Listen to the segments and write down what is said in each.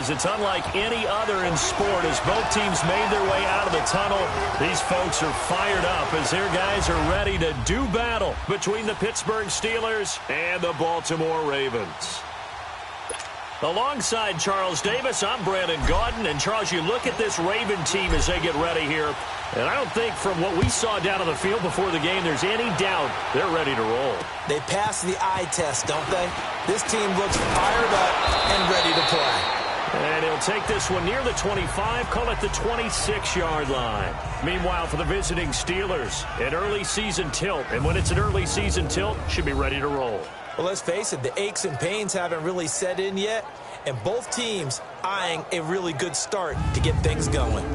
is. It's unlike any other in sport. As both teams made their way out of the tunnel, these folks are fired up as their guys are ready to do battle between the Pittsburgh Steelers and the Baltimore Ravens. Alongside Charles Davis, I'm Brandon Gaudin. And, Charles, you look at this Raven team as they get ready here, and I don't think from what we saw down on the field before the game there's any doubt they're ready to roll. They passed the eye test, don't they? This team looks fired up and ready to play. And he'll take this one near the 25, call it the 26-yard line. Meanwhile, for the visiting Steelers, an early season tilt. And when it's an early season tilt, should be ready to roll. Well, let's face it, the aches and pains haven't really set in yet, and both teams eyeing a really good start to get things going.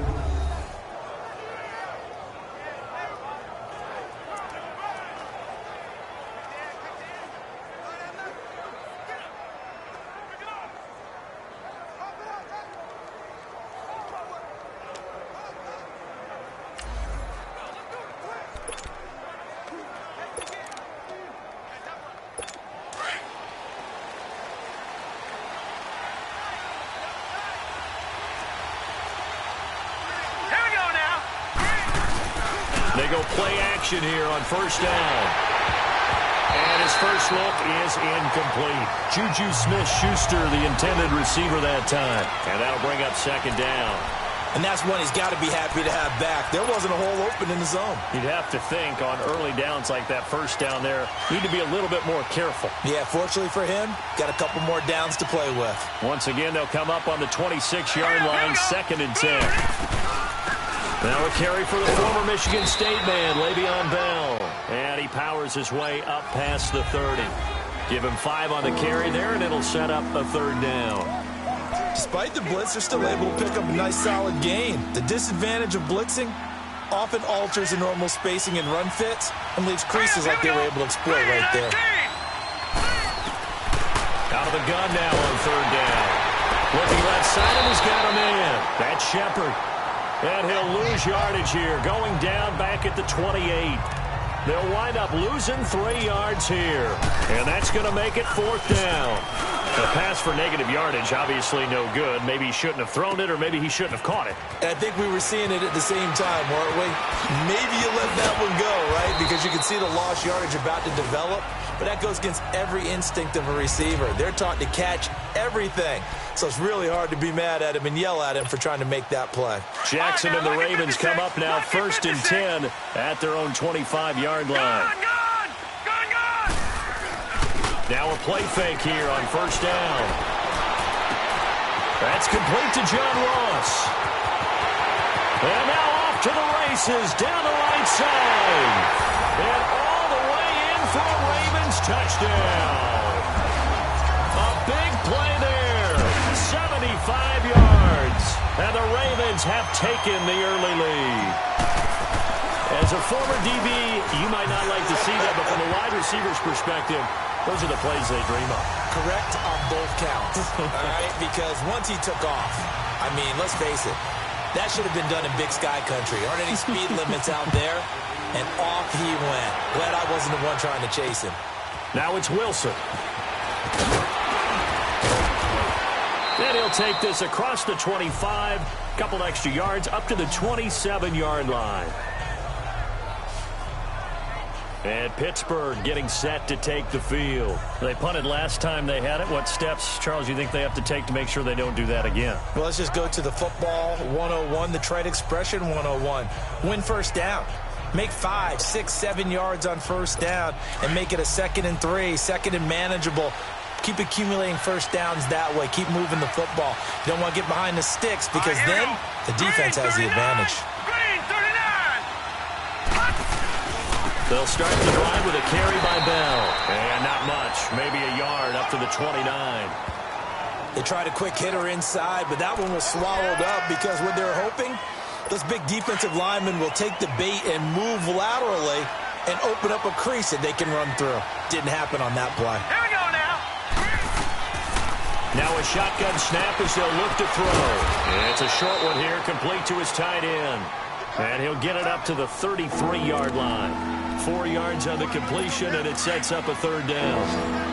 They go play action here on first down. And his first look is incomplete. Juju Smith-Schuster, the intended receiver that time. And that'll bring up second down. And that's one he's got to be happy to have back. There wasn't a hole open in the zone. You'd have to think on early downs like that first down there, need to be a little bit more careful. Yeah, fortunately for him, got a couple more downs to play with. Once again, they'll come up on the 26-yard line, second and 10. Now a carry for the former Michigan State man, Le'Veon Bell. And he powers his way up past the 30. Give him 5 on the carry there, and it'll set up a third down. Despite the blitz, they're still able to pick up a nice solid gain. The disadvantage of blitzing often alters the normal spacing and run fits and leaves creases like they were able to exploit right there. Out of the gun now on third down. Looking left side, and he's got a man. That's Shepard. And he'll lose yardage here, going down back at the 28. They'll wind up losing 3 yards here. And that's going to make it fourth down. A pass for negative yardage, obviously no good. Maybe he shouldn't have thrown it, or maybe he shouldn't have caught it. And I think we were seeing it at the same time, weren't we? Maybe you let that one go, right? Because you can see the lost yardage about to develop. But that goes against every instinct of a receiver. They're taught to catch everything. So it's really hard to be mad at him and yell at him for trying to make that play. Jackson and the Ravens come up now first and 10 at their own 25-yard line. Now a play fake here on first down. That's complete to John Ross. And now off to the races down the right side. And all the way in for a Ravens touchdown. A big play there. 75 yards. And the Ravens have taken the early lead. As a former DB, you might not like to see that, but from a wide receiver's perspective, those are the plays they dream of. Correct on both counts. All right, because once he took off, I mean, let's face it, that should have been done in Big Sky country. Aren't any speed limits out there? And off he went. Glad I wasn't the one trying to chase him. Now it's Wilson. Then he'll take this across the 25, couple extra yards up to the 27-yard line. And Pittsburgh getting set to take the field. They punted last time they had it. What steps, Charles, you think they have to take to make sure they don't do that again? Well, let's just go to the football 101, the trade expression 101. Win first down. Make 5, 6, 7 yards on first down and make it a 2nd and 3, 2nd and manageable. Keep accumulating first downs that way. Keep moving the football. You don't want to get behind the sticks because then the defense has the advantage. They'll start the drive with a carry by Bell. And not much. Maybe a yard up to the 29. They tried a quick hitter inside, but that one was swallowed up because what they're hoping, those big defensive linemen will take the bait and move laterally and open up a crease that they can run through. Didn't happen on that play. Here we go now. Now a shotgun snap as they'll look to throw. It's a short one here, complete to his tight end. And he'll get it up to the 33-yard line. 4 yards on the completion, and it sets up a third down.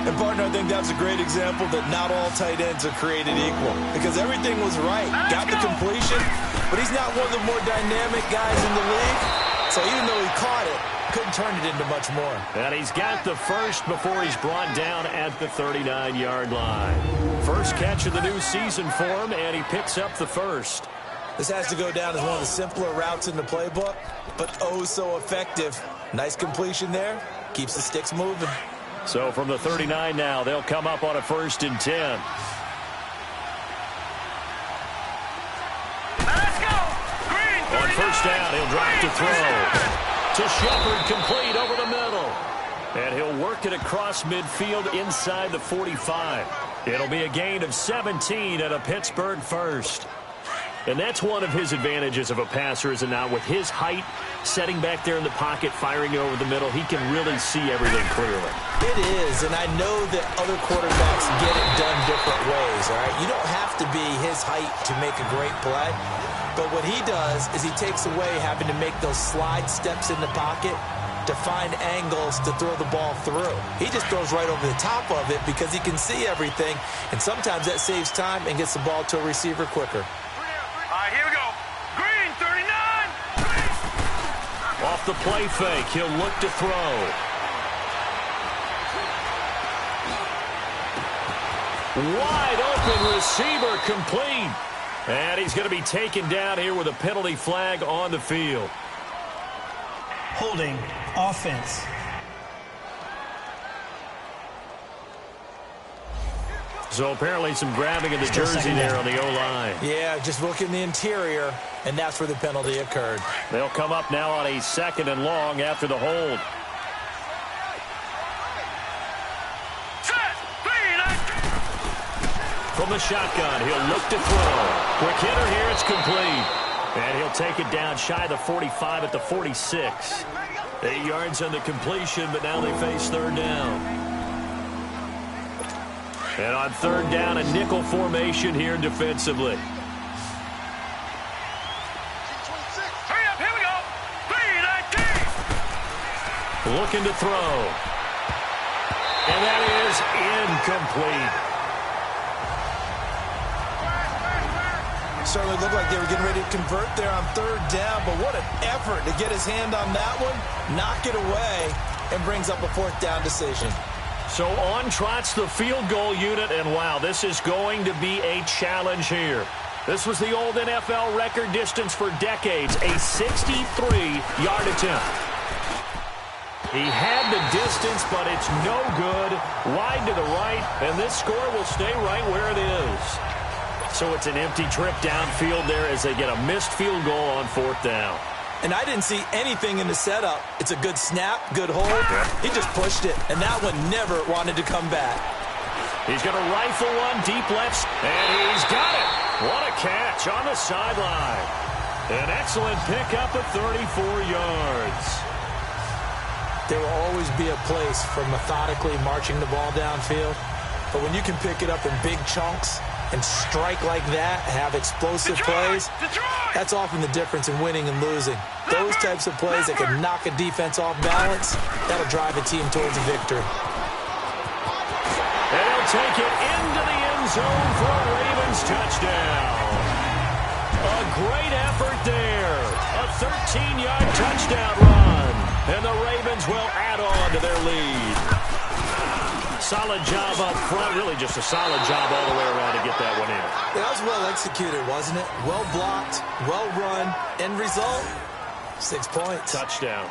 And, partner, I think that's a great example that not all tight ends are created equal, because everything was right. Got the completion, but he's not one of the more dynamic guys in the league. So even though he caught it, couldn't turn it into much more. And he's got the first before he's brought down at the 39-yard line. First catch of the new season for him, and he picks up the first. This has to go down as one of the simpler routes in the playbook, but oh so effective. Nice completion there. Keeps the sticks moving. So from the 39 now, they'll come up on a 1st and 10. Let's go! Green, On first down, he'll drop to throw. To Shepard, complete over the middle. And he'll work it across midfield inside the 45. It'll be a gain of 17 and a Pittsburgh first. And that's one of his advantages of a passer, is it not? With his height, setting back there in the pocket, firing it over the middle, he can really see everything clearly. It is, and I know that other quarterbacks get it done different ways, all right? You don't have to be his height to make a great play. But what he does is he takes away having to make those slide steps in the pocket to find angles to throw the ball through. He just throws right over the top of it because he can see everything, and sometimes that saves time and gets the ball to a receiver quicker. All right, here we go. Green, 39. Off the play fake, he'll look to throw. Wide open receiver, complete. And he's going to be taken down here with a penalty flag on the field. Holding offense. So apparently some grabbing of the jersey there on the O-line. Yeah, just look in the interior, and that's where the penalty occurred. They'll come up now on a 2nd and long after the hold. From the shotgun, he'll look to throw. Quick hitter here, it's complete. And he'll take it down shy of the 45 at the 46. 8 yards on the completion, but now they face 3rd down. And on 3rd down, a nickel formation here defensively. Hurry up, here we go. 3-19. Looking to throw. And that is incomplete. Certainly looked like they were getting ready to convert there on 3rd down, but what an effort to get his hand on that one, knock it away, and brings up a 4th down decision. So on trots the field goal unit, and wow, this is going to be a challenge here. This was the old NFL record distance for decades, a 63-yard attempt. He had the distance, but it's no good. Wide to the right, and this score will stay right where it is. So it's an empty trip downfield there as they get a missed field goal on 4th down. And I didn't see anything in the setup. It's a good snap, good hold. He just pushed it, and that one never wanted to come back. He's going to rifle one deep left, and he's got it. What a catch on the sideline. An excellent pickup of 34 yards. There will always be a place for methodically marching the ball downfield. But when you can pick it up in big chunks and strike like that, have explosive plays, that's often the difference in winning and losing. Those types of plays that can knock a defense off balance, that'll drive a team towards a victory. And he'll take it into the end zone for a Ravens touchdown. A great effort there. A 13-yard touchdown run. And the Ravens will add on to their lead. Solid job up front. Really just a solid job all the way around to get that one in. That was well executed, wasn't it? Well blocked, well run. End result, 6 points. Touchdown.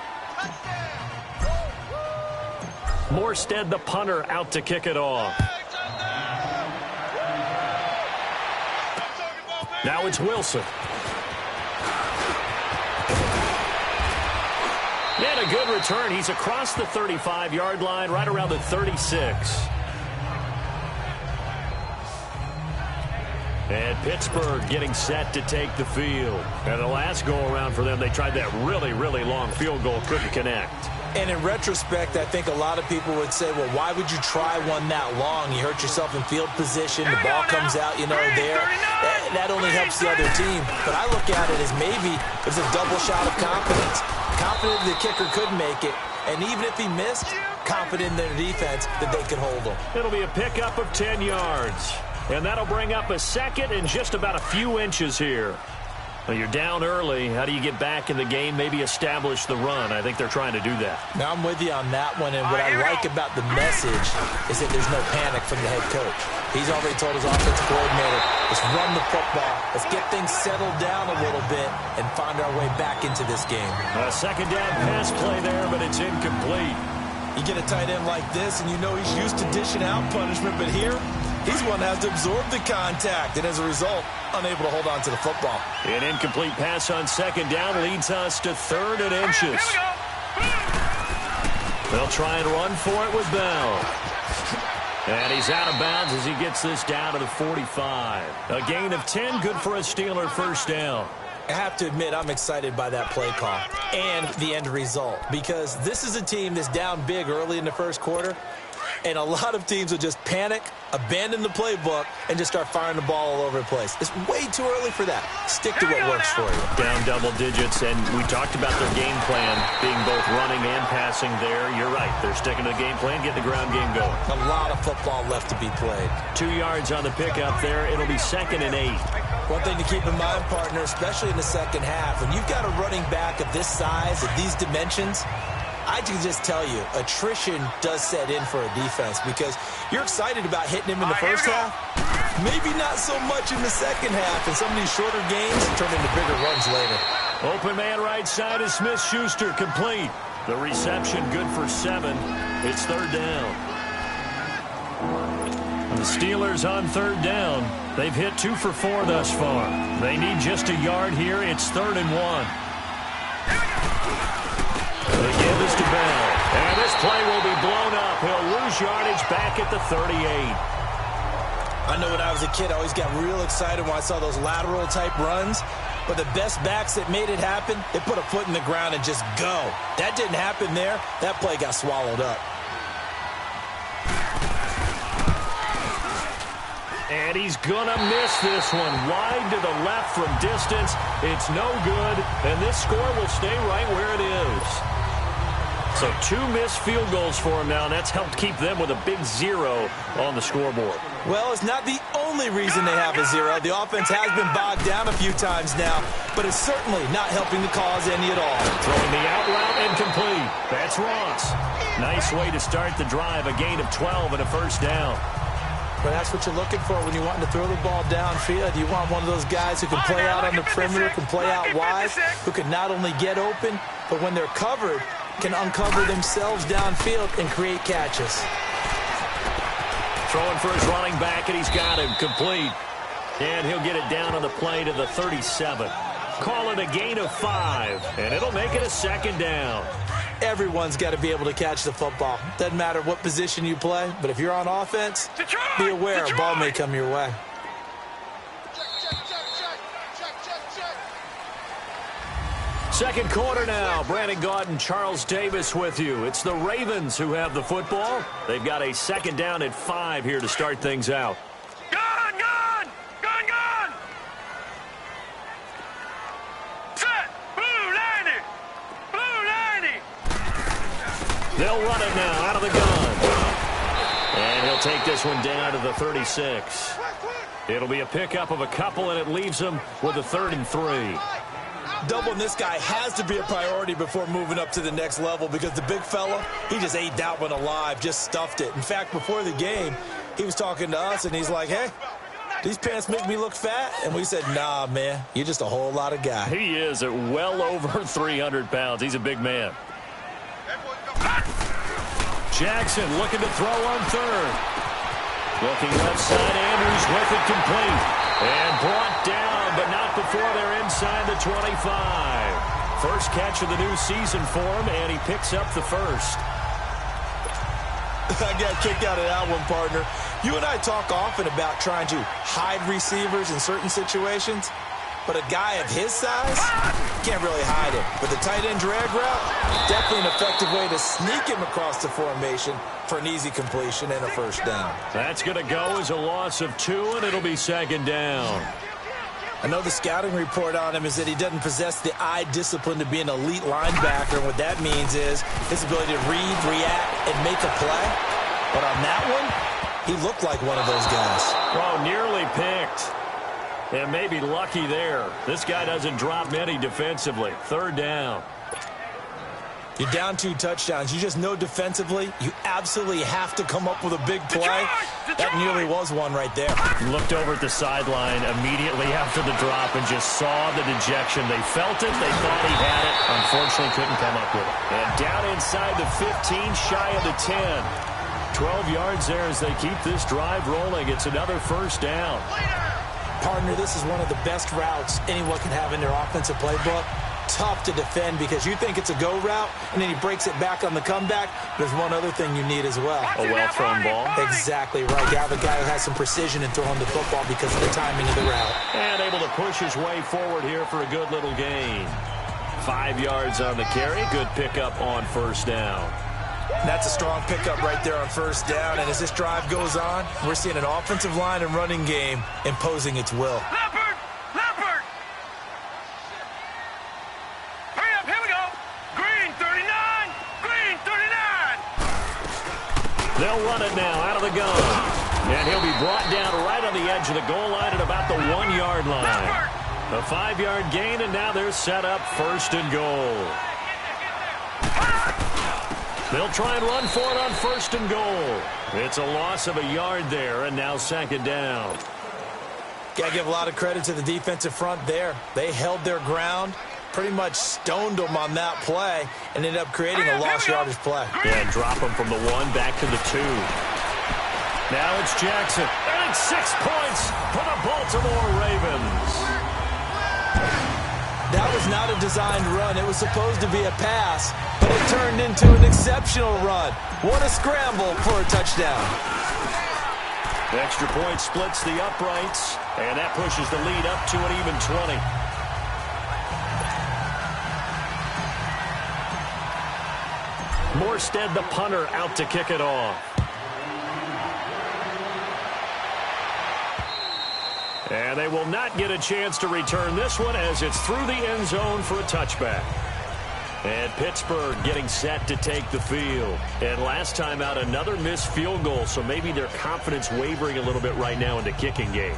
Morstead, the punter, out to kick it off. Now it's Wilson. And a good return. He's across the 35-yard line, right around the 36. And Pittsburgh getting set to take the field. And the last go-around for them, they tried that really, really long field goal, couldn't connect. And in retrospect, I think a lot of people would say, well, why would you try one that long? You hurt yourself in field position. The ball comes out, you know, there. That only helps the other team. But I look at it as maybe it's a double shot of confidence. Confident the kicker could make it, And even if he missed, confident in their defense that they could hold him. It'll be a pickup of 10 yards. And that'll bring up a second and just about a few inches here. Well, you're down early. How do you get back in the game? Maybe establish the run. I think they're trying to do that. Now, I'm with you on that one, and what I like about the message is that there's no panic from the head coach. He's already told his offensive coordinator, let's run the football. Let's get things settled down a little bit and find our way back into this game. A second down pass play there, but it's incomplete. You get a tight end like this, and you know he's used to dishing out punishment, but here, he's one that has to absorb the contact, and as a result, unable to hold on to the football. An incomplete pass on second down leads us to 3rd and inches. They'll try and run for it with Bell. And he's out of bounds as he gets this down to the 45. A gain of 10, good for a Steeler first down. I have to admit, I'm excited by that play call and the end result, because this is a team that's down big early in the first quarter, and a lot of teams will just panic, abandon the playbook, and just start firing the ball all over the place. It's way too early for that. Stick to what works for you. Down double digits, and we talked about their game plan being both running and passing there. You're right. They're sticking to the game plan, getting the ground game going. A lot of football left to be played. 2 yards on the pickup there. It'll be 2nd and 8. One thing to keep in mind, partner, especially in the second half, when you've got a running back of this size, of these dimensions, I can just tell you, attrition does set in for a defense because you're excited about hitting him in the first half. Maybe not so much in the second half, and some of these shorter games turn into bigger runs later. Open man right side is Smith-Schuster, complete. The reception good for 7. It's 3rd down. And the Steelers on 3rd down. They've hit 2 for 4 thus far. They need just a yard here. It's 3rd and 1. They give this to Bell. And this play will be blown up. He'll lose yardage back at the 38. I know when I was a kid, I always got real excited when I saw those lateral type runs. But the best backs that made it happen, they put a foot in the ground and just go. That didn't happen there. That play got swallowed up. And he's going to miss this one. Wide to the left from distance. It's no good. And this score will stay right where it is. So 2 missed field goals for him now, and that's helped keep them with a big 0 on the scoreboard. Well, it's not the only reason they have a 0. The offense has been bogged down a few times now, but it's certainly not helping the cause any at all. Throwing the out route incomplete. That's Ross. Nice way to start the drive. A gain of 12 and a first down. But that's what you're looking for when you want to throw the ball downfield. You want one of those guys who can play out on the perimeter, can play out wide, who can not only get open, but when they're covered, can uncover themselves downfield and create catches. Throwing for his running back, and he's got him complete. And he'll get it down on the play to the 37. Call it a gain of 5, and it'll make it a 2nd down. Everyone's got to be able to catch the football. Doesn't matter what position you play, but if you're on offense, be aware a ball may come your way. Second quarter now. Brandon Gaudin and Charles Davis with you. It's the Ravens who have the football. They've got a 2nd down at 5 here to start things out. Gone, gone! Gone, gone! Set! Blue 90! Blue 90! They'll run it now out of the gun. And he'll take this one down to the 36. It'll be a pickup of a couple, and it leaves them with a 3rd and 3. Doubling this guy has to be a priority before moving up to the next level because the big fella, he just ate that one alive, just stuffed it. In fact, before the game, he was talking to us, and he's like, hey, these pants make me look fat? And we said, nah, man, you're just a whole lot of guy. He is at well over 300 pounds. He's a big man. Jackson looking to throw on 3rd. Looking left side, Andrews with it complete. And brought down, but not before they're inside the 25. First catch of the new season for him, and he picks up the first. I got kicked out of that one, partner. You and I talk often about trying to hide receivers in certain situations, but a guy of his size can't really hide him. But the tight end drag route, definitely an effective way to sneak him across the formation for an easy completion and a first down. That's going to go as a loss of 2, and it'll be 2nd down. I know the scouting report on him is that he doesn't possess the eye discipline to be an elite linebacker. And what that means is his ability to read, react, and make a play. But on that one, he looked like one of those guys. Oh, nearly picked. And maybe lucky there. This guy doesn't drop many defensively. Third down. You're down 2 touchdowns. You just know defensively you absolutely have to come up with a big play. That nearly was one right there. Looked over at the sideline immediately after the drop and just saw the dejection. They felt it. They thought he had it. Unfortunately, couldn't come up with it. And down inside the 15, shy of the 10. 12 yards there as they keep this drive rolling. It's another first down. Partner, this is one of the best routes anyone can have in their offensive playbook. Tough to defend because you think it's a go route, and then he breaks it back on the comeback. There's one other thing you need as well. A well-thrown ball. Exactly right. You have a guy who has some precision in throwing the football because of the timing of the route. And able to push his way forward here for a good little gain. 5 yards on the carry. Good pickup on first down. That's a strong pickup right there on first down. And as this drive goes on, we're seeing an offensive line and running game imposing its will. Leopard! Leopard! Hurry up, here we go! Green 39! Green 39! They'll run it now out of the gun. And he'll be brought down right on the edge of the goal line at about the 1-yard line. Leopard! A 5-yard gain, and now they're set up first and goal. They'll try and run for it on first and goal. It's a loss of a yard there, and now second down. Got to give a lot of credit to the defensive front there. They held their ground, pretty much stoned them on that play, and ended up creating a lost yardage play. Yeah, drop them from the 1 back to the 2. Now it's Jackson. And it's 6 points for the Baltimore Ravens. That was not a designed run. It was supposed to be a pass, but it turned into an exceptional run. What a scramble for a touchdown. The extra point splits the uprights, and that pushes the lead up to an even 20. Morstead, the punter, out to kick it off. And they will not get a chance to return this one as it's through the end zone for a touchback. And Pittsburgh getting set to take the field. And last time out, another missed field goal, so maybe their confidence wavering a little bit right now in the kicking game.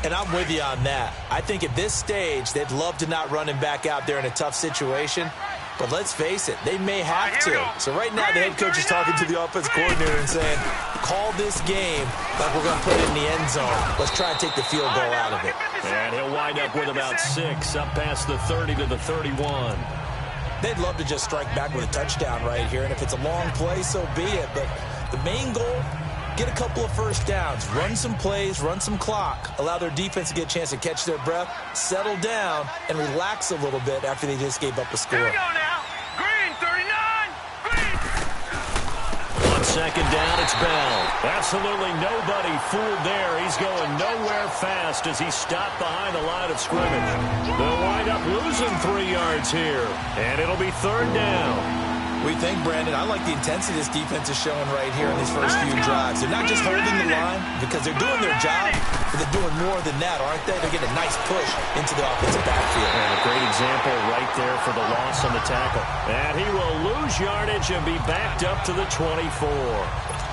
And I'm with you on that. I think at this stage, they'd love to not run him back out there in a tough situation. But let's face it, they may have to. So right now, the head coach is talking to the offense coordinator and saying, call this game like we're going to put it in the end zone. Let's try and take the field goal out of it. And he'll wind up with about 6, up past the 30 to the 31. They'd love to just strike back with a touchdown right here. And if it's a long play, so be it. But the main goal, get a couple of first downs, run some plays, run some clock, allow their defense to get a chance to catch their breath, settle down, and relax a little bit after they just gave up a score. Here we go now. Green 39! Green! On second down, it's Bell. Absolutely nobody fooled there. He's going nowhere fast as he stopped behind the line of scrimmage. They'll wind up losing 3 yards here, and it'll be third down. We think, Brandon, I like the intensity this defense is showing right here in these first few drives. They're not just holding the line because they're doing their job, but they're doing more than that, aren't they? They're getting a nice push into the offensive backfield. And a great example right there for the loss on the tackle. And he will lose yardage and be backed up to the 24.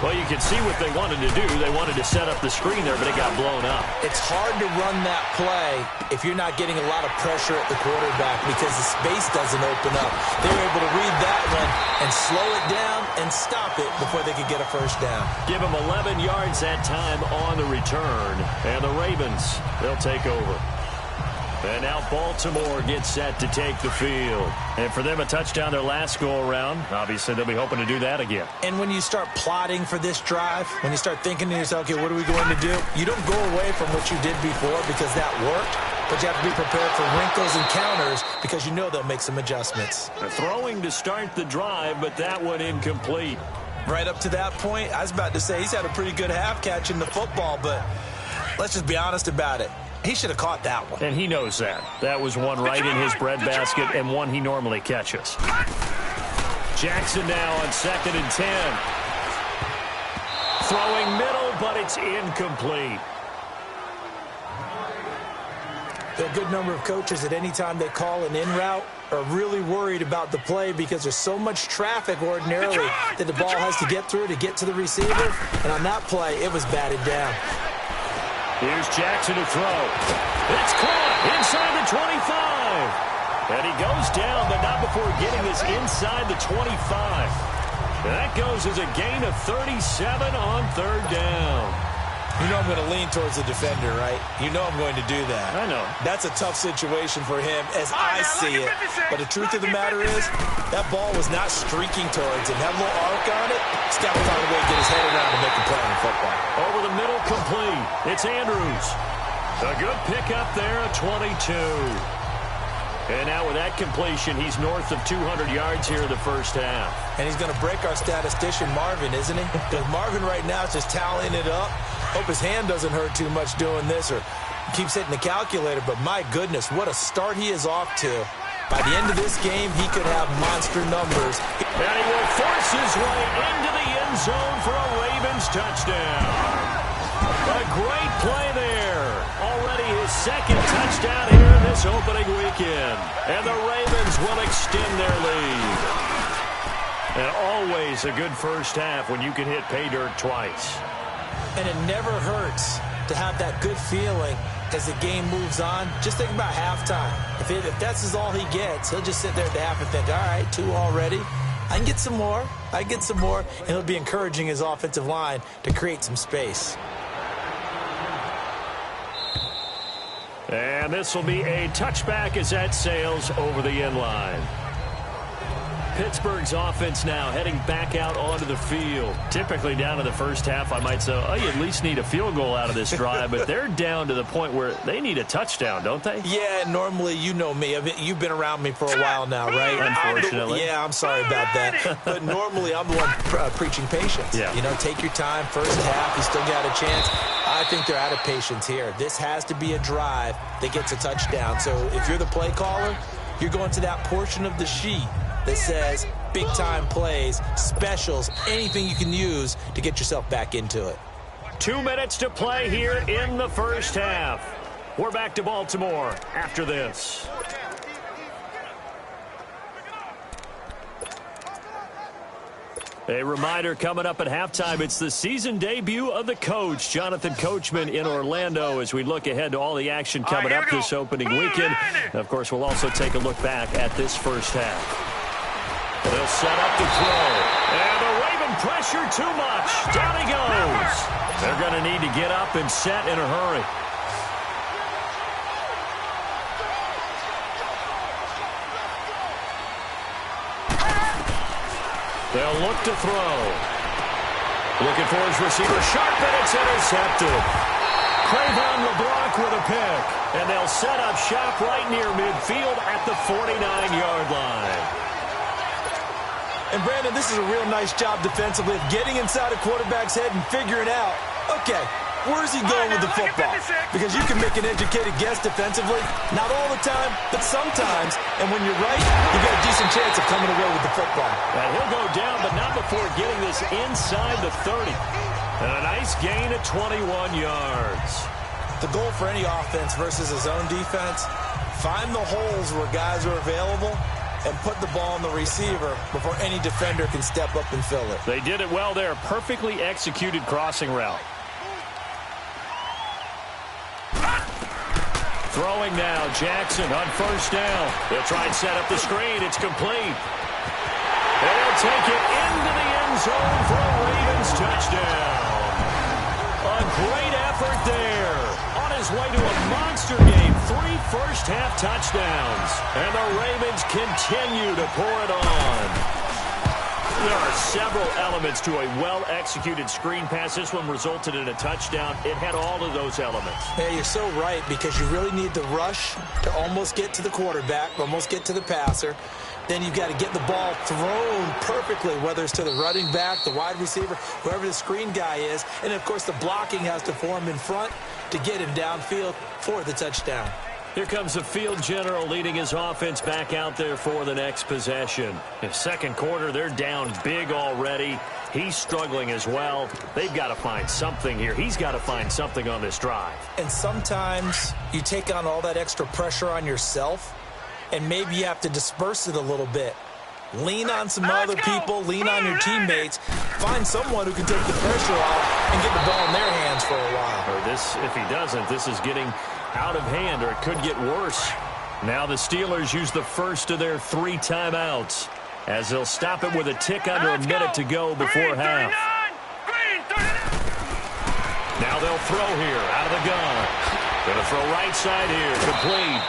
Well, you can see what they wanted to do. They wanted to set up the screen there, but it got blown up. It's hard to run that play if you're not getting a lot of pressure at the quarterback because the space doesn't open up. They were able to read that one and slow it down and stop it before they could get a first down. Give them 11 yards that time on the return. And the Ravens, they'll take over. And now Baltimore gets set to take the field. And for them, a touchdown their last go-around. Obviously, they'll be hoping to do that again. And when you start plotting for this drive, when you start thinking to yourself, okay, what are we going to do? You don't go away from what you did before because that worked, but you have to be prepared for wrinkles and counters because you know they'll make some adjustments. Throwing to start the drive, but that one incomplete. Right up to that point, I was about to say he's had a pretty good half catching the football, but let's just be honest about it. He should have caught that one. And he knows that. That was one right in his breadbasket and one he normally catches. Jackson now on 2nd and 10. Throwing middle, but it's incomplete. There are a good number of coaches at any time they call an in route are really worried about the play because there's so much traffic ordinarily that the ball has to get through to get to the receiver. And on that play, it was batted down. Here's Jackson to throw. It's caught inside the 25. And he goes down, but not before getting this inside the 25. That goes as a gain of 37 on third down. You know I'm going to lean towards the defender, right? You know I'm going to do that. I know. That's a tough situation for him as I see it. But the truth of the matter is, that ball was not streaking towards him. Had a little arc on it. He's got to find a way to get his head around and make a play on the football. Over the middle, complete. It's Andrews. A good pickup there at 22. And now with that completion, he's north of 200 yards here in the first half. And he's going to break our statistician, Marvin, isn't he? Because Marvin right now is just tallying it up. Hope his hand doesn't hurt too much doing this or keeps hitting the calculator. But my goodness, what a start he is off to. By the end of this game, he could have monster numbers. And he will force his way into the end zone for a Ravens touchdown. A great play there. Already his second touchdown here in this opening weekend. And the Ravens will extend their lead. And always a good first half when you can hit pay dirt twice. And it never hurts to have that good feeling as the game moves on. Just think about halftime. If that's all he gets, he'll just sit there at the half and think, all right, 2 already. I can get some more. And he'll be encouraging his offensive line to create some space. And this will be a touchback as that sails over the end line. Pittsburgh's offense now heading back out onto the field. Typically down in the first half, I might say, oh, you at least need a field goal out of this drive. But they're down to the point where they need a touchdown, don't they? Yeah, normally, you know me. You've been around me for a while now, right? Unfortunately. I'm sorry about that. But normally, I'm the one preaching patience. Yeah. You know, take your time. First half, you still got a chance. I think they're out of patience here. This has to be a drive that gets a touchdown. So if you're the play caller, you're going to that portion of the sheet that says big-time plays, specials, anything you can use to get yourself back into it. 2 minutes to play here in the first half. We're back to Baltimore after this. A reminder coming up at halftime, it's the season debut of the coach, Jonathan Coachman in Orlando, as we look ahead to all the action coming up this opening weekend. And of course, we'll also take a look back at this first half. They'll set up to throw. And the Raven pressure too much. Down he goes. They're going to need to get up and set in a hurry. They'll look to throw. Looking for his receiver. Sharp, and it's intercepted. Cravon LeBlanc with a pick. And they'll set up shop right near midfield at the 49-yard line. And, Brandon, this is a real nice job defensively of getting inside a quarterback's head and figuring out, okay, where's he going with the football? Because you can make an educated guess defensively, not all the time, but sometimes. And when you're right, you've got a decent chance of coming away with the football. And he'll go down, but not before getting this inside the 30. And a nice gain at 21 yards. The goal for any offense versus a zone defense, find the holes where guys are available and put the ball on the receiver before any defender can step up and fill it. They did it well there. Perfectly executed crossing route. Throwing now, Jackson on first down. They'll try and set up the screen. It's complete. They'll take it into the end zone for a Ravens touchdown. A great effort there. On his way to a monster game. 3 first-half touchdowns. And the Ravens continue to pour it on. There are several elements to a well-executed screen pass. This one resulted in a touchdown. It had all of those elements. Yeah, you're so right, because you really need the rush to almost get to the quarterback, almost get to the passer. Then you've got to get the ball thrown perfectly, whether it's to the running back, the wide receiver, whoever the screen guy is. And, of course, the blocking has to form in front to get him downfield for the touchdown. Here comes the field general leading his offense back out there for the next possession. In second quarter, they're down big already. He's struggling as well. They've got to find something here. He's got to find something on this drive. And sometimes you take on all that extra pressure on yourself, and maybe you have to disperse it a little bit. Lean on some other people. Lean on your teammates. Find someone who can take the pressure off and get the ball in their hands for a while. Or this, if he doesn't, this is getting out of hand, or it could get worse. Now the Steelers use the first of their 3 timeouts as they'll stop it with a tick under a minute to go before half. Now they'll throw here out of the gun. Going to throw right side here, complete.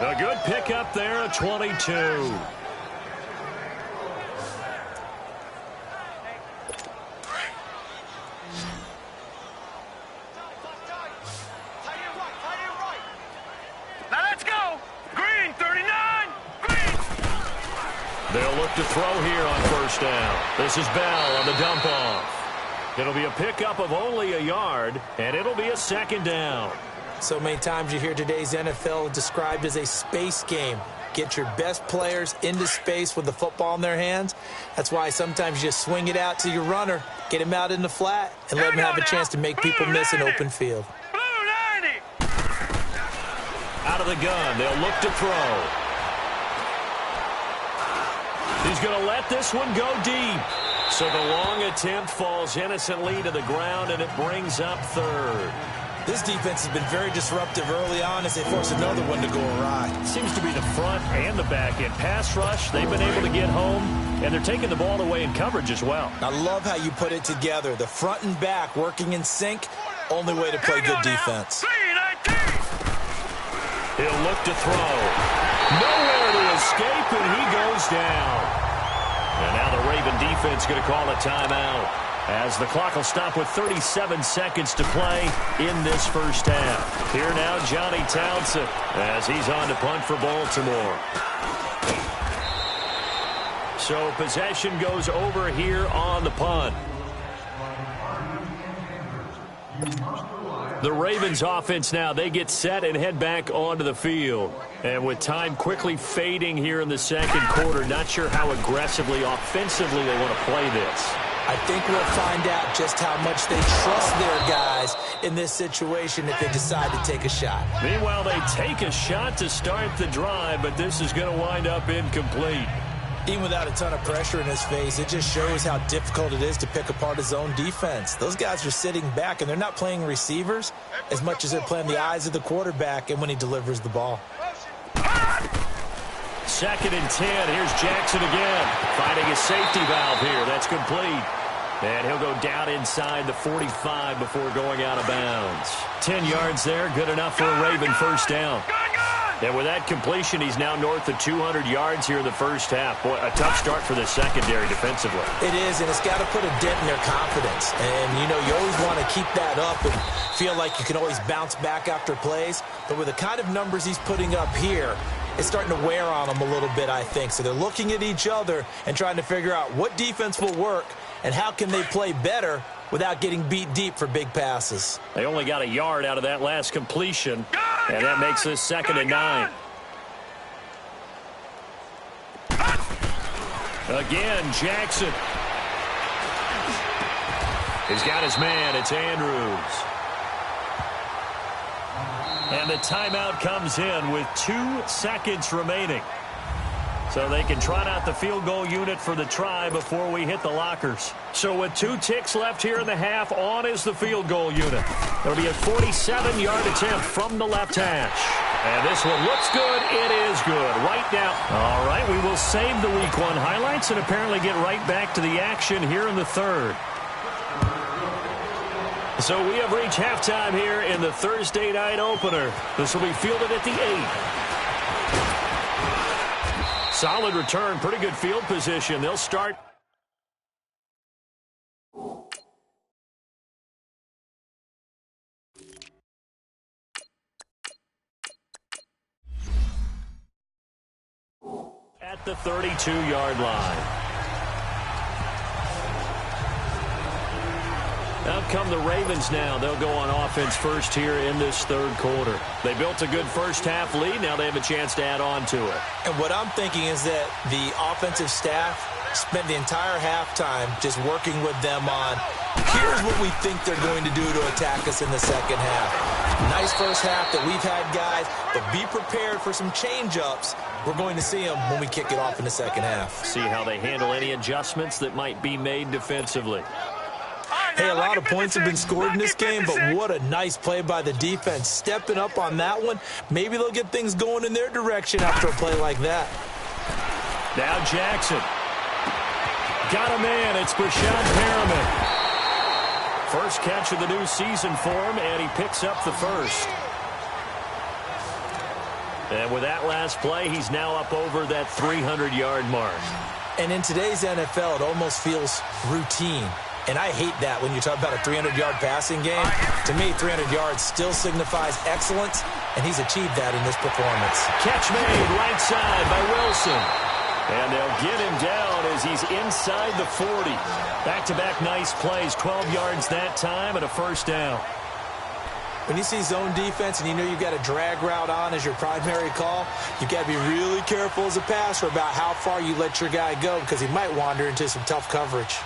A good pickup there at 22. They'll look to throw here on first down. This is Bell on the dump off. It'll be a pickup of only a yard, and it'll be a second down. So many times you hear today's NFL described as a space game. Get your best players into space with the football in their hands. That's why sometimes you just swing it out to your runner, get him out in the flat, and let him have a chance to make people miss an open field. Out of the gun, they'll look to throw. He's going to let this one go deep. So the long attempt falls innocently to the ground, and it brings up third. This defense has been very disruptive early on as they force another one to go awry. Seems to be the front and the back end. Pass rush, they've been able to get home, and they're taking the ball away in coverage as well. I love how you put it together. The front and back working in sync, only way to play good defense. He'll look to throw. Nowhere to escape, and he goes down. And now the Raven defense going to call a timeout as the clock will stop with 37 seconds to play in this first half. Here now, Johnny Townsend as he's on to punt for Baltimore. So possession goes over here on the punt. The Ravens offense now, they get set and head back onto the field. And with time quickly fading here in the second quarter, not sure how aggressively, offensively they want to play this. I think we'll find out just how much they trust their guys in this situation if they decide to take a shot. Meanwhile, they take a shot to start the drive, but this is going to wind up incomplete. Even without a ton of pressure in his face, it just shows how difficult it is to pick apart his own defense. Those guys are sitting back, and they're not playing receivers as much as they're playing the eyes of the quarterback and when he delivers the ball. 2nd and 10. Here's Jackson again. Finding his safety valve here. That's complete. And he'll go down inside the 45 before going out of bounds. 10 yards there. Good enough for a Raven first down. And with that completion, he's now north of 200 yards here in the first half. Boy, a tough start for the secondary defensively. It is, and it's got to put a dent in their confidence. And, you know, you always want to keep that up and feel like you can always bounce back after plays. But with the kind of numbers he's putting up here, it's starting to wear on them a little bit, I think. So they're looking at each other and trying to figure out what defense will work and how can they play better without getting beat deep for big passes. They only got a yard out of that last completion, and that makes this 2nd and 9. Again, Jackson. He's got his man. It's Andrews. And the timeout comes in with 2 seconds remaining. So they can trot out the field goal unit for the try before we hit the lockers. So with 2 ticks left here in the half, on is the field goal unit. It'll be a 47-yard attempt from the left hash. And this one looks good. It is good. Right now. All right, we will save the Week 1 highlights and apparently get right back to the action here in the third. So we have reached halftime here in the Thursday night opener. This will be fielded at the 8. Solid return, pretty good field position. They'll start. At the 32-yard line. Out come the Ravens now. They'll go on offense first here in this third quarter. They built a good first-half lead. Now they have a chance to add on to it. And what I'm thinking is that the offensive staff spent the entire halftime just working with them on, here's what we think they're going to do to attack us in the second half. Nice first half that we've had, guys, but be prepared for some change-ups. We're going to see them when we kick it off in the second half. See how they handle any adjustments that might be made defensively. Hey, a lot of points have been scored in this game, but what a nice play by the defense. Stepping up on that one, maybe they'll get things going in their direction after a play like that. Now Jackson. Got a man. It's Brashad Perriman. First catch of the new season for him, and he picks up the first. And with that last play, he's now up over that 300-yard mark. And in today's NFL, it almost feels routine. And I hate that when you talk about a 300-yard passing game. To me, 300 yards still signifies excellence, and he's achieved that in this performance. Catch made right side by Wilson. And they'll get him down as he's inside the 40. Back-to-back nice plays, 12 yards that time and a first down. When you see zone defense and you know you've got a drag route on as your primary call, you've got to be really careful as a passer about how far you let your guy go because he might wander into some tough coverage.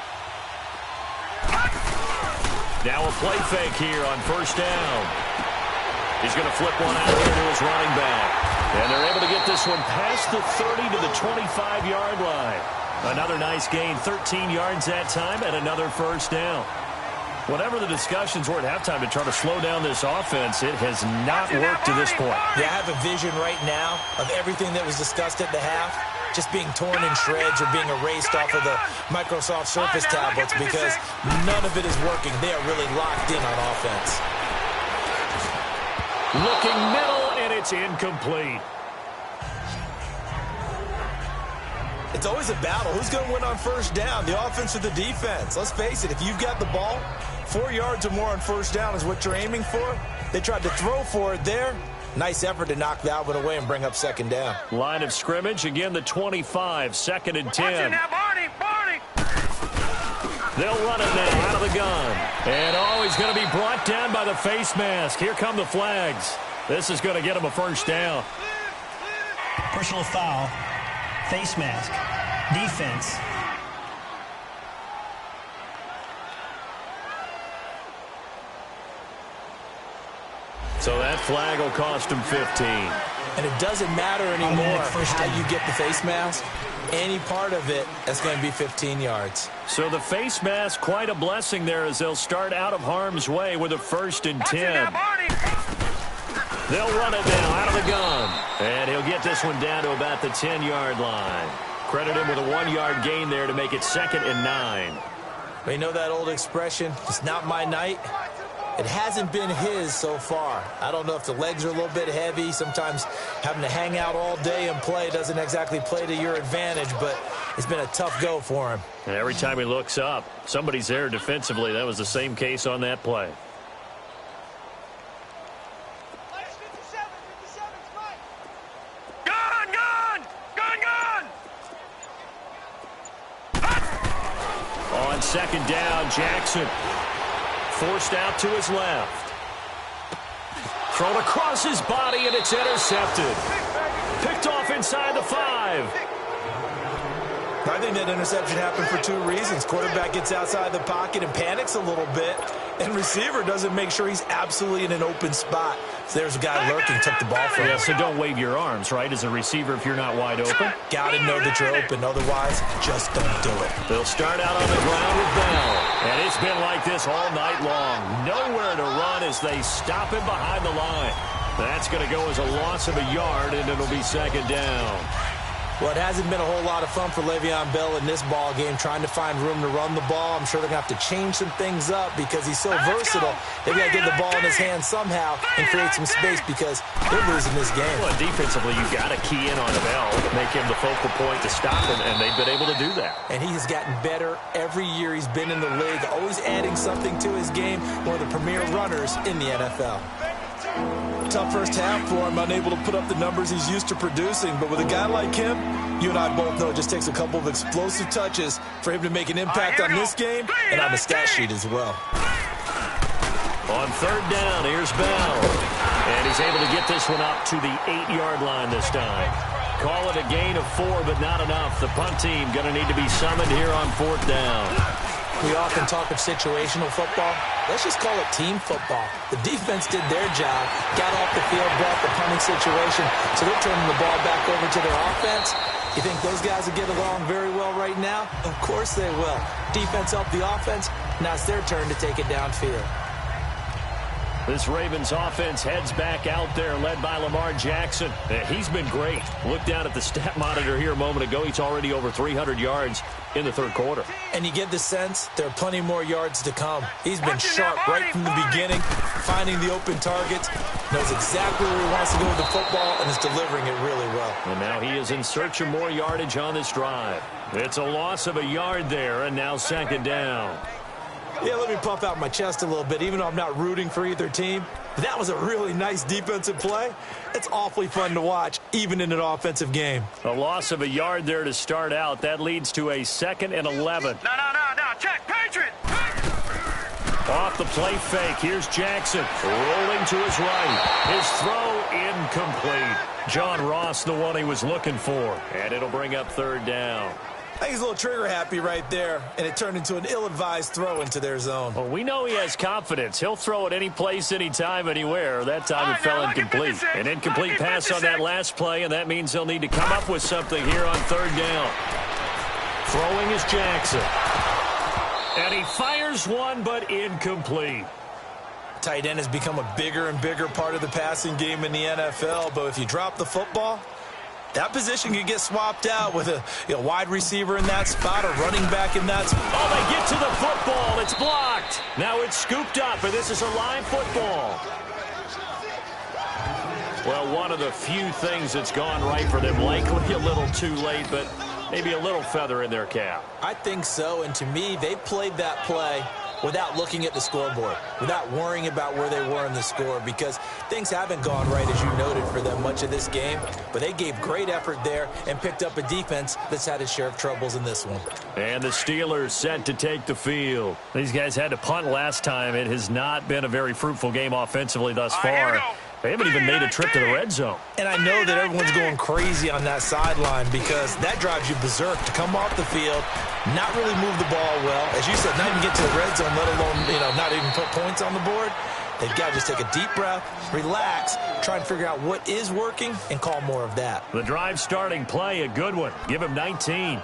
Now a play fake here on first down. He's going to flip one out here to his running back. And they're able to get this one past the 30 to the 25-yard line. Another nice gain, 13 yards that time, and another first down. Whatever the discussions were at halftime to try to slow down this offense, it has not worked to this point. Yeah, I have a vision right now of everything that was discussed at the half just being torn in shreds or being erased off of the Microsoft Surface tablets because none of it is working. They are really locked in on offense. Looking middle, and it's incomplete. It's always a battle. Who's going to win on first down, the offense or the defense? Let's face it, if you've got the ball, 4 yards or more on first down is what you're aiming for. They tried to throw for it there. Nice effort to knock that one away and bring up second down. Line of scrimmage, again the 25, second and 10. Now, Barney. They'll run it now out of the gun. And he's going to be brought down by the face mask. Here come the flags. This is going to get him a first down. Personal foul, face mask, defense. So that flag will cost him 15. And it doesn't matter anymore how you get the face mask. Any part of it, that's going to be 15 yards. So the face mask, quite a blessing there as they'll start out of harm's way with a first and 10. They'll run it now out of the gun. And he'll get this one down to about the 10-yard line. Credit him with a 1-yard gain there to make it 2nd and 9. We know that old expression, it's not my night. It hasn't been his so far. I don't know if the legs are a little bit heavy. Sometimes having to hang out all day and play doesn't exactly play to your advantage, but it's been a tough go for him. And every time he looks up, somebody's there defensively. That was the same case on that play. On second down, Jackson. Forced out to his left. Thrown across his body, and it's intercepted. Picked off inside the 5. I think that interception happened for 2 reasons. Quarterback gets outside the pocket and panics a little bit, and receiver doesn't make sure he's absolutely in an open spot. So there's a guy lurking, took the ball from him. Yeah, so don't wave your arms, right, as a receiver if you're not wide open. Got to know that you're open. Otherwise, just don't do it. They'll start out on the ground with Bell. And it's been like this all night long. Nowhere to run as they stop him behind the line. That's going to go as a loss of a yard, and it'll be second down. Well, it hasn't been a whole lot of fun for Le'Veon Bell in this ball game, trying to find room to run the ball. I'm sure they're going to have to change some things up because he's so versatile. They've got to get the ball in his hands somehow and create some space because they're losing this game. Well, defensively, you've got to key in on Bell, make him the focal point to stop him, and they've been able to do that. And he has gotten better every year he's been in the league, always adding something to his game, one of the premier runners in the NFL. Tough first half for him, unable to put up the numbers he's used to producing. But with a guy like him, you and I both know it just takes a couple of explosive touches for him to make an impact on this game and on the stat sheet as well. On third down, here's Bell. And he's able to get this one up to the 8-yard line this time. Call it a gain of 4, but not enough. The punt team going to need to be summoned here on fourth down. We often talk of situational football. Let's just call it team football. The defense did their job, got off the field, brought the punting situation, so they're turning the ball back over to their offense. You think those guys will get along very well right now? Of course they will. Defense helped the offense. Now it's their turn to take it downfield. This Ravens offense heads back out there, led by Lamar Jackson. He's been great. Look down at the stat monitor here a moment ago. He's already over 300 yards in the third quarter. And you get the sense there are plenty more yards to come. He's been sharp right from the beginning, finding the open targets, knows exactly where he wants to go with the football, and is delivering it really well. And now he is in search of more yardage on this drive. It's a loss of a yard there, and now second down. Yeah, let me puff out my chest a little bit, even though I'm not rooting for either team. That was a really nice defensive play. It's awfully fun to watch, even in an offensive game. A loss of a yard there to start out. That leads to a 2nd and 11. No. Check. Patriot. Off the play fake. Here's Jackson rolling to his right. His throw incomplete. John Ross, the one he was looking for. And it'll bring up third down. I think he's a little trigger happy right there, and it turned into an ill-advised throw into their zone. Well, we know he has confidence. He'll throw it any place, anytime, anywhere. That time it fell incomplete. An incomplete pass on that last play, and that means they'll need to come up with something here on third down. Throwing is Jackson. And he fires one, but incomplete. Tight end has become a bigger and bigger part of the passing game in the NFL, but if you drop the football, that position could get swapped out with a wide receiver in that spot, a running back in that spot. Oh, they get to the football. It's blocked. Now it's scooped up, and this is a live football. Well, one of the few things that's gone right for them. Likely a little too late, but maybe a little feather in their cap. I think so, and to me, they played that play without looking at the scoreboard, without worrying about where they were in the score, because things haven't gone right, as you noted, for them much of this game. But they gave great effort there and picked up a defense that's had its share of troubles in this one. And the Steelers set to take the field. These guys had to punt last time. It has not been a very fruitful game offensively thus far. They haven't even made a trip to the red zone. And I know that everyone's going crazy on that sideline because that drives you berserk to come off the field, not really move the ball well. As you said, not even get to the red zone, let alone, not even put points on the board. They've got to just take a deep breath, relax, try and figure out what is working, and call more of that. The drive starting play, a good one. Give him 19.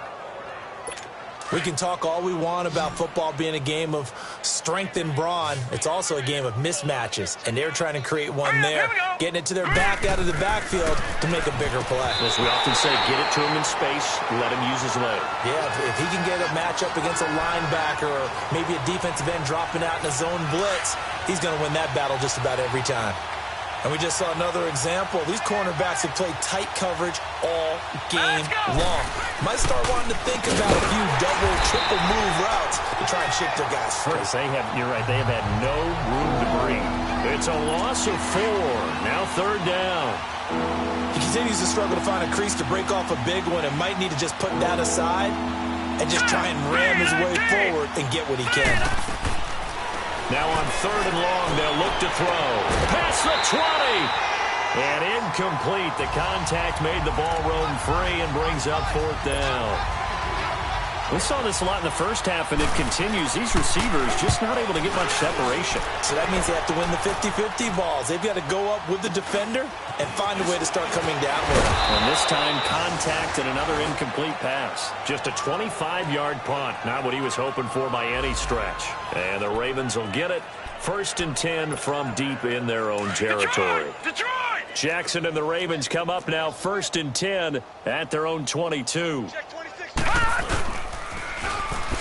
We can talk all we want about football being a game of strength and brawn. It's also a game of mismatches, and they're trying to create one there, getting it to their back out of the backfield to make a bigger play. As we often say, get it to him in space, let him use his leg. Yeah, if he can get a matchup against a linebacker or maybe a defensive end dropping out in a zone blitz, he's going to win that battle just about every time. And we just saw another example. These cornerbacks have played tight coverage all game long. Might start wanting to think about a few double, triple move routes to try and shake their guys free. You're right, they have had no room to breathe. It's a loss of 4. Now third down. He continues to struggle to find a crease to break off a big one and might need to just put that aside and just try and ram his way forward and get what he can. Now on third and long, they'll look to throw. Past the 20. And incomplete. The contact made the ball roam free and brings up fourth down. We saw this a lot in the first half, and it continues. These receivers just not able to get much separation. So that means they have to win the 50-50 balls. They've got to go up with the defender and find a way to start coming down with it. And this time, contact and another incomplete pass. Just a 25-yard punt. Not what he was hoping for by any stretch. And the Ravens will get it. 1st and 10 from deep in their own territory. Detroit! Jackson and the Ravens come up now 1st and 10 at their own 22.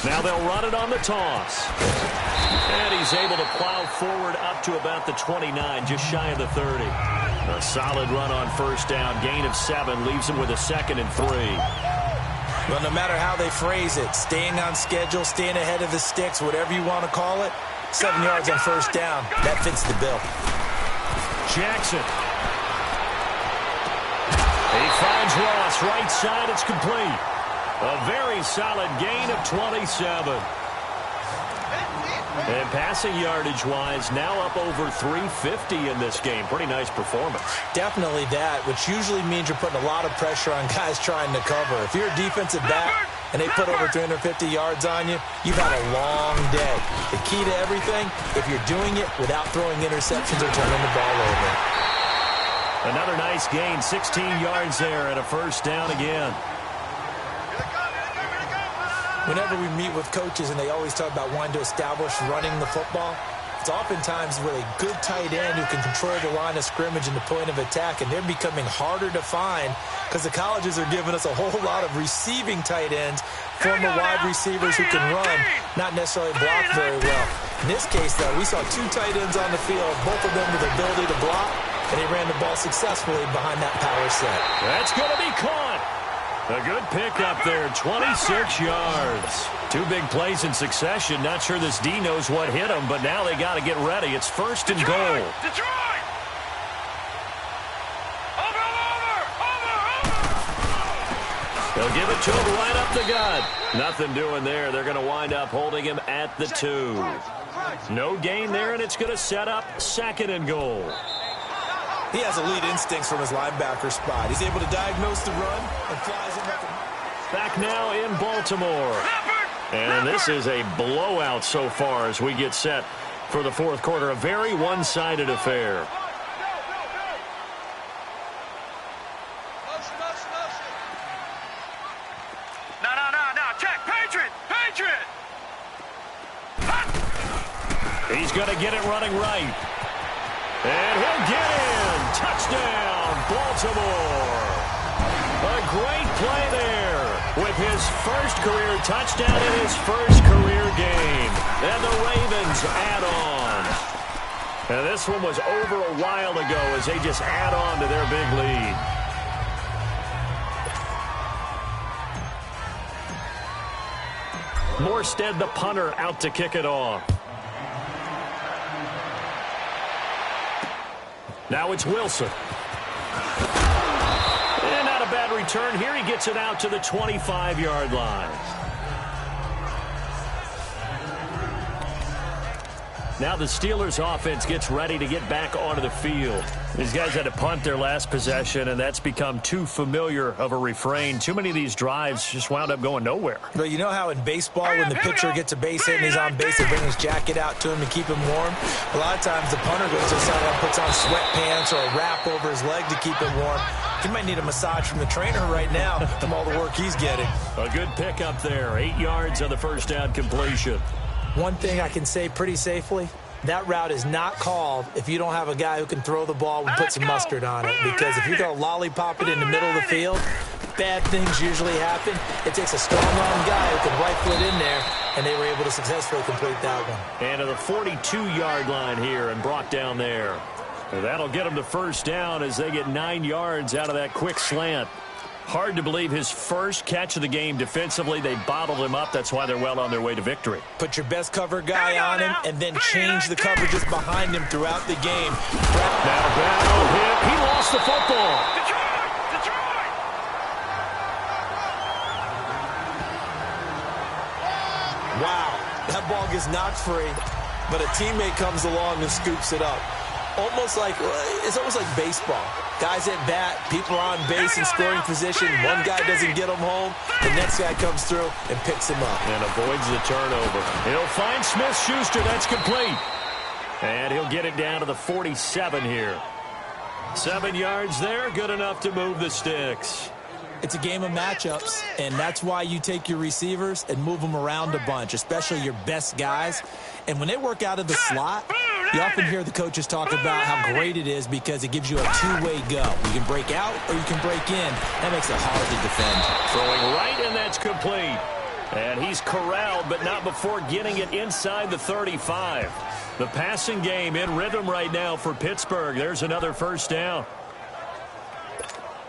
Now they'll run it on the toss. And he's able to plow forward up to about the 29, just shy of the 30. A solid run on first down. Gain of 7 leaves him with a 2nd and 3. Well, no matter how they phrase it, staying on schedule, staying ahead of the sticks, whatever you want to call it, 7 yards on first down. That fits the bill. Jackson. He finds Ross. Right side, it's complete. A very solid gain of 27. And passing yardage-wise, now up over 350 in this game. Pretty nice performance. Definitely that, which usually means you're putting a lot of pressure on guys trying to cover. If you're a defensive back and they put over 350 yards on you, you've had a long day. The key to everything, if you're doing it without throwing interceptions or turning the ball over. Another nice gain, 16 yards there and a first down again. Whenever we meet with coaches and they always talk about wanting to establish running the football, it's oftentimes with a good tight end who can control the line of scrimmage and the point of attack, and they're becoming harder to find because the colleges are giving us a whole lot of receiving tight ends, former wide receivers who can run, not necessarily block very well. In this case, though, we saw two tight ends on the field, both of them with the ability to block, and they ran the ball successfully behind that power set. That's going to be caught. A good pickup there, 26 yards. Two big plays in succession. Not sure this D knows what hit him, but now they got to get ready. It's first and goal. Detroit! Over! They'll give it to him right up the gut. Nothing doing there. They're going to wind up holding him at the 2. No gain there, and it's going to set up second and goal. He has elite instincts from his linebacker spot. He's able to diagnose the run and flies him up. Back now in Baltimore. And this is a blowout so far as we get set for the fourth quarter. A very one-sided affair. No. Check. Patriot. He's going to get it running right. And he'll get in. Touchdown, Baltimore. A great play there with his first career touchdown in his first career game. And the Ravens add on. And this one was over a while ago as they just add on to their big lead. Morstead, the punter, out to kick it off. Now it's Wilson. And not a bad return here. He gets it out to the 25-yard line. Now the Steelers offense gets ready to get back onto the field. These guys had to punt their last possession, and that's become too familiar of a refrain. Too many of these drives just wound up going nowhere. But you know how in baseball, when the pitcher gets a base hit and he's on base, they bring his jacket out to him to keep him warm? A lot of times the punter goes to the sideline, puts on sweatpants or a wrap over his leg to keep him warm. He might need a massage from the trainer right now from all the work he's getting. A good pickup there. 8 yards on the first down completion. One thing I can say pretty safely, that route is not called if you don't have a guy who can throw the ball and put some mustard on it. Because if you're going to lollipop it in the middle of the field, bad things usually happen. It takes a strong-arm guy who can rifle it in there, and they were able to successfully complete that one. And to the 42-yard line here and brought down there. That'll get them to first down as they get 9 yards out of that quick slant. Hard to believe his first catch of the game defensively. They bottled him up. That's why they're well on their way to victory. Put your best cover guy on him and then change the coverages behind him throughout the game. Now battle hit. He lost the football. Detroit! Wow, that ball gets knocked free, but a teammate comes along and scoops it up. It's almost like baseball. Guys at bat, people are on base in scoring position. One guy doesn't get him home. The next guy comes through and picks him up. And avoids the turnover. He'll find Smith-Schuster. That's complete. And he'll get it down to the 47 here. 7 yards there. Good enough to move the sticks. It's a game of matchups, and that's why you take your receivers and move them around a bunch, especially your best guys. And when they work out of the slot, you often hear the coaches talk about how great it is because it gives you a two-way go. You can break out or you can break in. That makes it hard to defend. Throwing right, and that's complete. And he's corralled, but not before getting it inside the 35. The passing game in rhythm right now for Pittsburgh. There's another first down.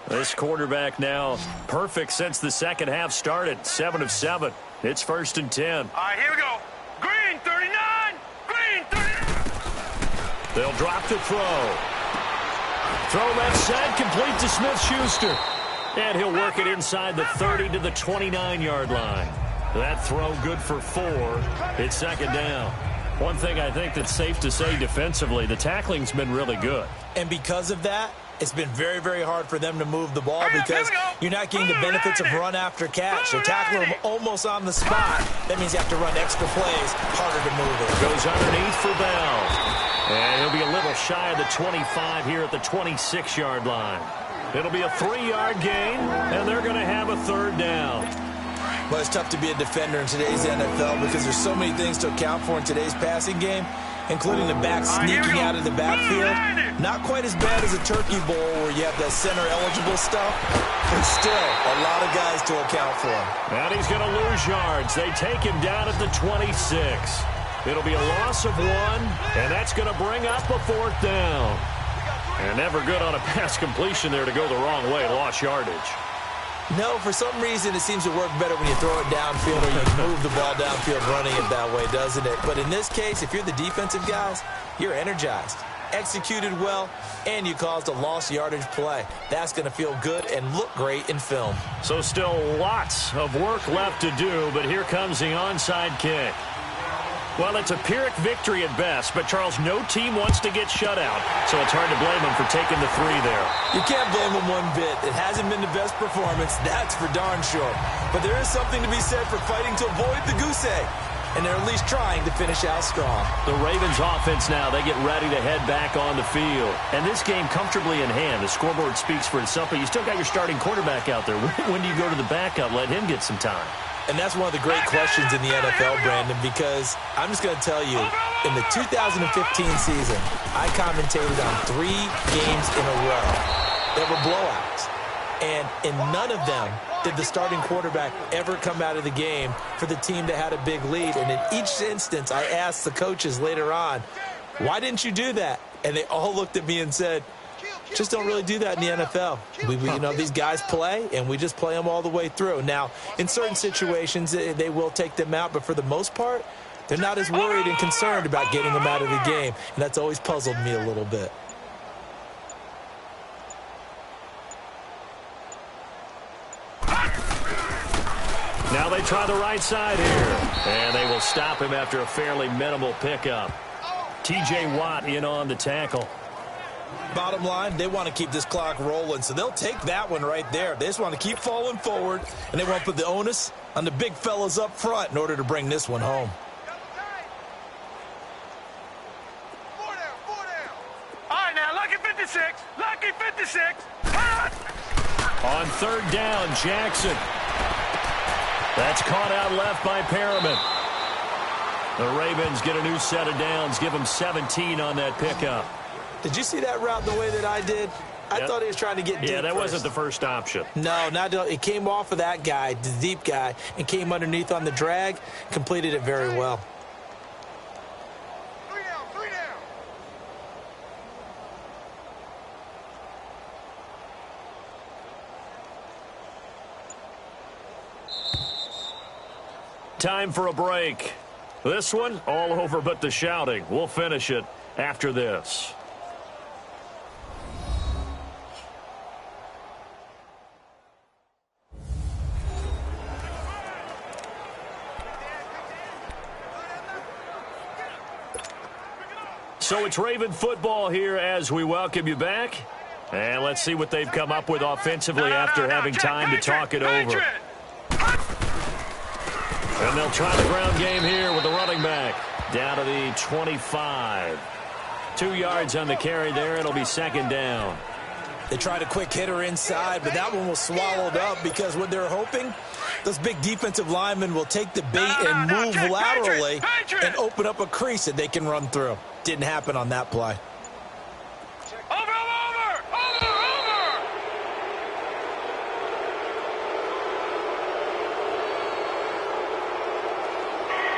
This quarterback now perfect since the second half started. 7 of 7. It's first and 10. All right, here we go. Green, 39. Green, 39. They'll drop to throw. Throw left side, complete to Smith-Schuster. And he'll work it inside the 30 to the 29-yard line. That throw good for 4. It's second down. One thing I think that's safe to say defensively, the tackling's been really good. And because of that, it's been very, very hard for them to move the ball because you're not getting the benefits of run after catch. They're tackling them almost on the spot. That means you have to run extra plays, harder to move it. Goes underneath for Bell. And he'll be a little shy of the 25 here at the 26-yard line. It'll be a 3-yard gain, and they're going to have a third down. Well, it's tough to be a defender in today's NFL because there's so many things to account for in today's passing game, including the back sneaking out of the backfield. Not quite as bad as a turkey bowl where you have that center-eligible stuff, but still a lot of guys to account for. And he's going to lose yards. They take him down at the 26. It'll be a loss of 1, and that's going to bring up a 4th down. And never good on a pass completion there to go the wrong way, lost yardage. No, for some reason it seems to work better when you throw it downfield or you move the ball downfield running it that way, doesn't it? But in this case, if you're the defensive guys, you're energized, executed well, and you caused a lost yardage play. That's going to feel good and look great in film. So still lots of work left to do, but here comes the onside kick. Well, it's a Pyrrhic victory at best, but, Charles, no team wants to get shut out, so it's hard to blame them for taking the 3 there. You can't blame them one bit. It hasn't been the best performance, that's for darn sure. But there is something to be said for fighting to avoid the goose egg, and they're at least trying to finish out strong. The Ravens offense now, they get ready to head back on the field. And this game comfortably in hand. The scoreboard speaks for itself, but you still got your starting quarterback out there. When do you go to the backup, let him get some time? And that's one of the great questions in the NFL, Brandon, because I'm just going to tell you, in the 2015 season, I commentated on 3 games in a row that were blowouts. And in none of them did the starting quarterback ever come out of the game for the team that had a big lead. And in each instance, I asked the coaches later on, why didn't you do that? And they all looked at me and said, just don't really do that in the NFL. You know, these guys play, and we just play them all the way through. Now, in certain situations, they will take them out, but for the most part, they're not as worried and concerned about getting them out of the game, and that's always puzzled me a little bit. Now they try the right side here, and they will stop him after a fairly minimal pickup. T.J. Watt in on the tackle. Bottom line, they want to keep this clock rolling, so they'll take that one right there. They just want to keep falling forward, and they want to put the onus on the big fellas up front in order to bring this one home. All right, now, lucky 56. Lucky 56. On 3rd down, Jackson. That's caught out left by Perriman. The Ravens get a new set of downs, give them 17 on that pickup. Did you see that route the way that I did? I thought he was trying to get deep. Yeah, that first. wasn't the first option. No, it came off of that guy, the deep guy, and came underneath on the drag, completed it very well. 3 down, 3 down. Time for a break. This one, all over but the shouting. We'll finish it after this. So it's Raven football here as we welcome you back. And let's see what they've come up with offensively after having time to talk it over. And they'll try the ground game here with the running back. Down to the 25. 2 yards on the carry there. It'll be 2nd down. They tried a quick hitter inside, but that one was swallowed up because what they're hoping, those big defensive linemen will take the bait and move laterally and open up a crease that they can run through. Didn't happen on that play. Over.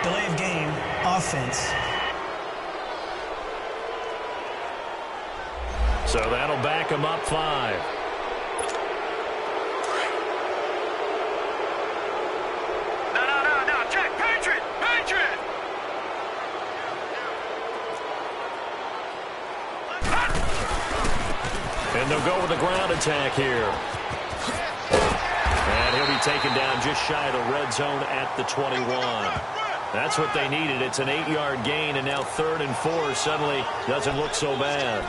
Delay of game, offense. So that'll back them up 5. No, check, Patriot. And they'll go with the ground attack here. And he'll be taken down just shy of the red zone at the 21. That's what they needed. It's an 8-yard gain, and now 3rd and 4 suddenly doesn't look so bad.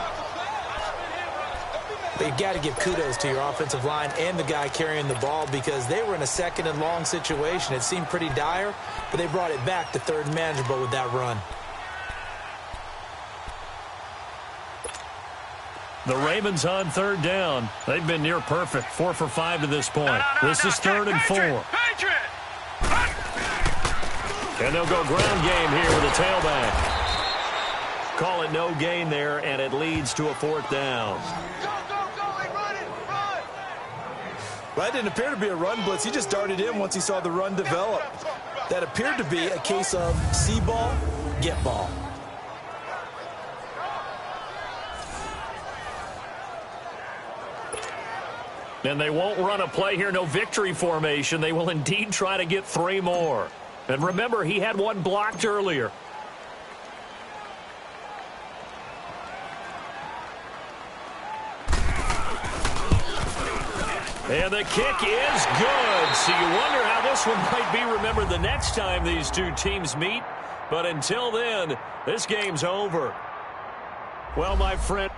But you've got to give kudos to your offensive line and the guy carrying the ball because they were in a 2nd and long situation. It seemed pretty dire, but they brought it back to 3rd and manageable with that run. The Ravens on 3rd down. They've been near perfect, 4 for 5 to this point. This is 3rd and 4. And they'll go ground game here with a tailback. Call it no gain there, and it leads to a 4th down. Well, that didn't appear to be a run blitz. He just darted in once he saw the run develop. That appeared to be a case of see ball, get ball. And they won't run a play here, no victory formation. They will indeed try to get 3 more. And remember, he had 1 blocked earlier. And the kick is good. So you wonder how this one might be remembered the next time these two teams meet. But until then, this game's over. Well, my friend...